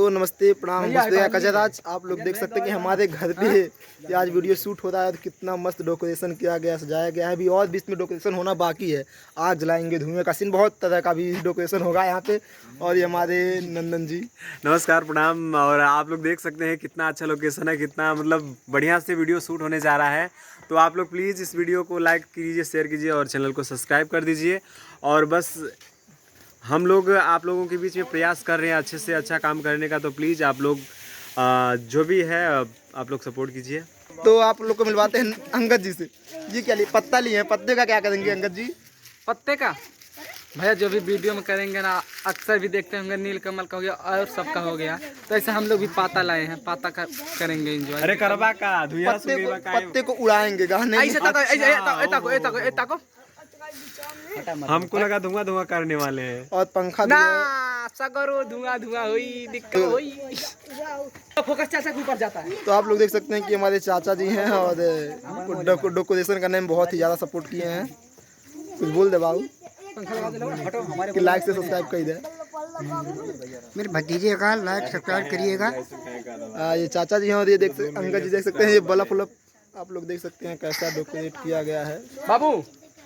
तो नमस्ते प्रणाम कजराज। आप लोग देख सकते हैं कि हमारे घर पे ये आज वीडियो शूट हो रहा है। तो कितना मस्त डेकोरेशन किया गया, सजाया गया है। अभी और बीच में डेकोरेशन होना बाकी है। आग जलाएंगे, धुएं का सीन, बहुत तरह का भी डेकोरेशन होगा यहाँ पे। और ये हमारे नंदन जी, नमस्कार प्रणाम। और आप लोग देख सकते हैं कितना अच्छा लोकेशन है, कितना मतलब बढ़िया से वीडियो शूट होने जा रहा है। तो आप लोग प्लीज़ इस वीडियो को लाइक कीजिए, शेयर कीजिए और चैनल को सब्सक्राइब कर दीजिए। और बस हम लोग आप लोगों के बीच में प्रयास कर रहे हैं अच्छे से अच्छा काम करने का। तो प्लीज़ आप लोग जो भी है आप लोग सपोर्ट कीजिए। तो आप लोग को मिलवाते हैं अंगद जी से। जी क्या लिए पत्ता लिए हैं, पत्ते का क्या करेंगे अंगद जी? पत्ते का भैया जो भी वीडियो में करेंगे ना, अक्सर भी देखते होंगे नीलकमल का हो गया और सबका हो गया। तो ऐसे हम लोग भी पाता लाए हैं, पाता का करेंगे एंजॉय। अरे करवा का धुआं पत्ते को उड़ाएंगे गाने में। हमको लगा धुआं धुआं करने वाले हैं। और पंखा भी ना है। सगरो धुआं धुआं हुई दिक्कत हुई। फोकस चाचा के ऊपर जाता है। तो आप लोग देख सकते हैं कि हमारे चाचा जी हैं और डेकोरेशन करने में बहुत ही ज़्यादा सपोर्ट किए हैं। कुछ बोल दे बाबू कि लाइक से सब्सक्राइब कर दे। मेरे भतीजे का लाइक सब्सक्राइब करिएगा। ये चाचा जी हैं और ये अंकल जी देख सकते हैं। ये बल्ब उल्ब आप लोग देख सकते हैं कैसा डेकोरेट किया गया है। बाबू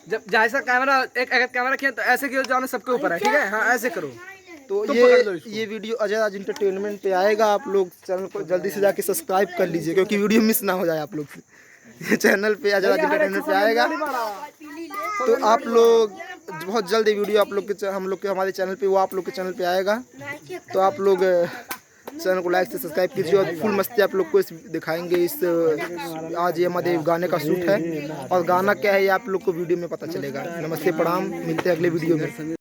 जब जैसा कैमरा अगर कैमरा किया तो ऐसे क्यों जाना सबके ऊपर है, ठीक है? हाँ ऐसे करो। तो ये वीडियो अजय राज इंटरटेनमेंट पे आएगा। आप लोग चैनल को जल्दी से जाके सब्सक्राइब कर लीजिए क्योंकि वीडियो मिस ना हो जाए आप लोग से। ये चैनल पे अजय राज इंटरटेनमेंट पे आएगा। तो आप लोग बहुत जल्द ये वीडियो आप लोग के हमारे चैनल पे, वो आप लोग के चैनल पे आएगा। तो आप लोग चैनल को लाइक से सब्सक्राइब कीजिए और फुल मस्ती आप लोग को दिखाएंगे। आज ये हमारे गाने का शूट है और गाना क्या है ये आप लोग को वीडियो में पता चलेगा। नमस्ते प्रणाम, मिलते हैं अगले वीडियो में।